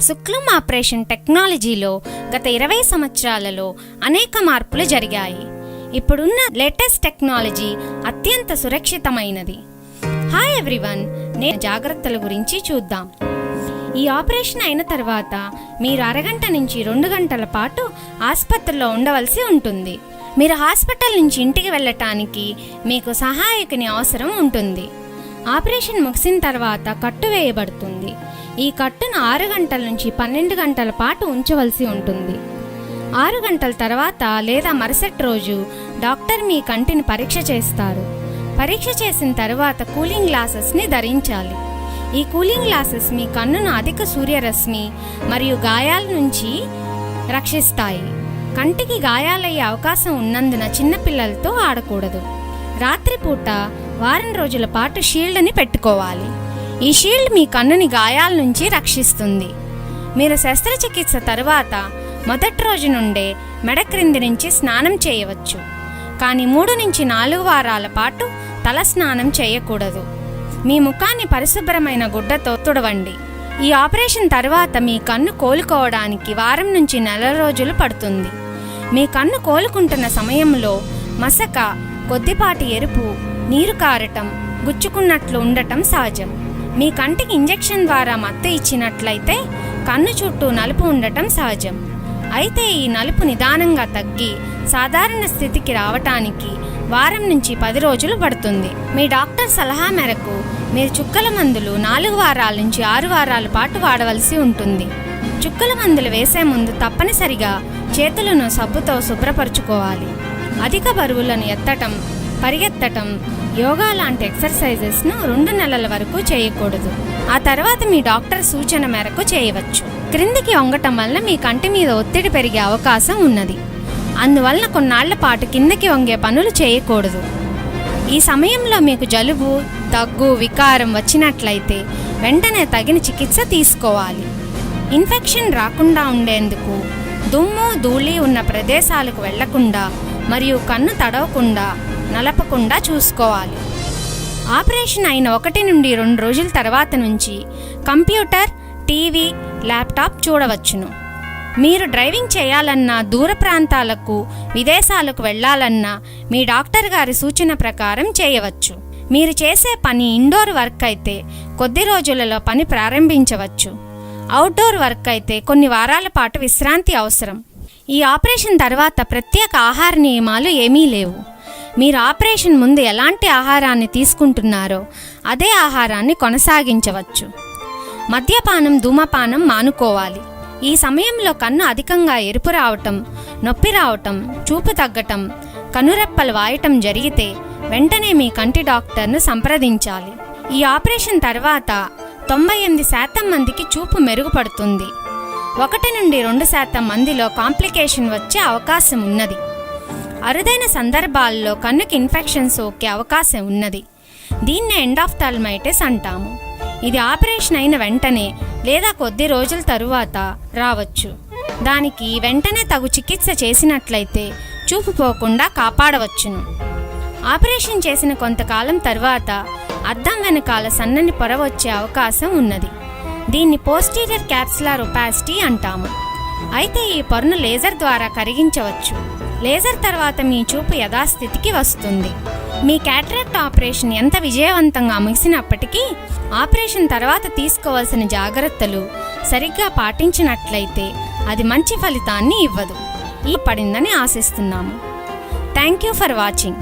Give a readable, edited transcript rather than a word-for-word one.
శుక్లం operation టెక్నాలజీలో గత 20 సంవత్సరాలలో అనేక మార్పులు జరిగాయి. ఇప్పుడున్న లేటెస్ట్ టెక్నాలజీ అత్యంత సురక్షితమైనది. హాయ్ ఎవ్రీవన్, నేను జాగ్రత్తల గురించి చూద్దాం. ఈ ఆపరేషన్ అయిన తర్వాత మీరు అరగంట నుంచి 2 గంటల పాటు ఆసుపత్రిలో ఉండవలసి ఉంటుంది. మీరు హాస్పిటల్ నుంచి ఇంటికి వెళ్ళటానికి మీకు సహాయకుని అవసరం ఉంటుంది. ఆపరేషన్ ముగిసిన తర్వాత కట్టు వేయబడుతుంది. ఈ కట్టును 6 గంటల నుంచి 12 గంటల పాటు ఉంచవలసి ఉంటుంది. 6 గంటల తర్వాత లేదా మరుసటి రోజు డాక్టర్ మీ కంటిని పరీక్ష చేస్తారు. పరీక్ష చేసిన తర్వాత కూలింగ్ గ్లాసెస్ని ధరించాలి. ఈ కూలింగ్ గ్లాసెస్ మీ కన్నును అధిక సూర్యరశ్మి మరియు గాయాల నుంచి రక్షిస్తాయి. కంటికి గాయాలయ్యే అవకాశం ఉన్నందున చిన్నపిల్లలతో ఆడకూడదు. రాత్రిపూట వారం రోజుల పాటు షీల్డ్ని పెట్టుకోవాలి. ఈ షీల్డ్ మీ కన్నుని గాయాల నుంచి రక్షిస్తుంది. మీరు శస్త్రచికిత్స తర్వాత మొదటి రోజు నుండే మెడ క్రింది నుంచి స్నానం చేయవచ్చు. కానీ 3 నుంచి 4 వారాల పాటు తల స్నానం చేయకూడదు. మీ ముఖాన్ని పరిశుభ్రమైన గుడ్డతో తుడవండి. ఈ ఆపరేషన్ తర్వాత మీ కన్ను కోలుకోవడానికి వారం నుంచి 4 రోజులు పడుతుంది. మీ కన్ను కోలుకుంటున్న సమయంలో మసక, కొద్దిపాటి ఎరుపు, నీరు కారటం, గుచ్చుకున్నట్లు ఉండటం సహజం. మీ కంటికి ఇంజెక్షన్ ద్వారా మత్తు ఇచ్చినట్లయితే కన్ను చుట్టూ నలుపు ఉండటం సహజం. అయితే ఈ నలుపు నిదానంగా తగ్గి సాధారణ స్థితికి రావటానికి వారం నుంచి 10 రోజులు పడుతుంది. మీ డాక్టర్ సలహా మేరకు మీరు చుక్కల మందులు 4 వారాల నుంచి 6 వారాల పాటు వాడవలసి ఉంటుంది. చుక్కల మందులు వేసే ముందు తప్పనిసరిగా చేతులను సబ్బుతో శుభ్రపరచుకోవాలి. అధిక బరువులను ఎత్తటం, పరిగెత్తటం, యోగా లాంటి ఎక్సర్సైజెస్ను 2 నెలల వరకు చేయకూడదు. ఆ తర్వాత మీ డాక్టర్ సూచన మేరకు చేయవచ్చు. క్రిందికి వంగటం వల్ల మీ కంటి మీద ఒత్తిడి పెరిగే అవకాశం ఉన్నది. అందువలన కొన్నాళ్ల పాటు కిందకి వంగే పనులు చేయకూడదు. ఈ సమయంలో మీకు జలుబు, దగ్గు, వికారం వచ్చినట్లయితే వెంటనే తగిన చికిత్స తీసుకోవాలి. ఇన్ఫెక్షన్ రాకుండా ఉండేందుకు దుమ్ము, ధూళి ఉన్న ప్రదేశాలకు వెళ్లకుండా మరియు కన్ను తడవకుండా, నలపకుండా చూసుకోవాలి. ఆపరేషన్ అయిన 1 నుండి 2 రోజుల తర్వాత నుంచి కంప్యూటర్, టీవీ, ల్యాప్టాప్ చూడవచ్చును. మీరు డ్రైవింగ్ చేయాలన్నా, దూర ప్రాంతాలకు, విదేశాలకు వెళ్లాలన్నా మీ డాక్టర్ గారి సూచన ప్రకారం చేయవచ్చు. మీరు చేసే పని ఇండోర్ వర్క్ అయితే కొద్ది రోజులలో పని ప్రారంభించవచ్చు. అవుట్డోర్ వర్క్ అయితే కొన్ని వారాల పాటు విశ్రాంతి అవసరం. ఈ ఆపరేషన్ తర్వాత ప్రత్యేక ఆహార నియమాలు ఏమీ లేవు. మీరు ఆపరేషన్ ముందు ఎలాంటి ఆహారాన్ని తీసుకుంటున్నారో అదే ఆహారాన్ని కొనసాగించవచ్చు. మద్యపానం, ధూమపానం మానుకోవాలి. ఈ సమయంలో కన్ను అధికంగా ఎరుపు రావటం, నొప్పి రావటం, చూపు తగ్గటం, కనురెప్పలు వాయటం జరిగితే వెంటనే మీ కంటి డాక్టర్ను సంప్రదించాలి. ఈ ఆపరేషన్ తర్వాత 98% మందికి చూపు మెరుగుపడుతుంది. 1 నుండి 2% మందిలో కాంప్లికేషన్ వచ్చే అవకాశం ఉన్నది. అరుదైన సందర్భాల్లో కన్నుకి ఇన్ఫెక్షన్ సోకే అవకాశం ఉన్నది. దీన్నే ఎండాఫ్థాల్మైటిస్ అంటాము. ఇది ఆపరేషన్ అయిన వెంటనే లేదా కొద్ది రోజుల తరువాత రావచ్చు. దానికి వెంటనే తగు చికిత్స చేసినట్లయితే చూపు పోకుండా కాపాడవచ్చును. ఆపరేషన్ చేసిన కొంతకాలం తర్వాత అద్దం వెనకాల సన్నని పొర వచ్చే అవకాశం ఉన్నది. దీన్ని పోస్టీరియర్ క్యాప్సులార్ ఒపాసిటీ అంటాము. అయితే ఈ పొరను లేజర్ ద్వారా కరిగించవచ్చు. లేజర్ తర్వాత మీ చూపు యథాస్థితికి వస్తుంది. మీ క్యాటరాక్ట్ ఆపరేషన్ ఎంత విజయవంతంగా ముగిసినప్పటికీ ఆపరేషన్ తర్వాత తీసుకోవాల్సిన జాగ్రత్తలు సరిగ్గా పాటించినట్లయితే అది మంచి ఫలితాన్ని ఇవ్వదు. ఈ పడిందని ఆశిస్తున్నాము. Thank you for watching.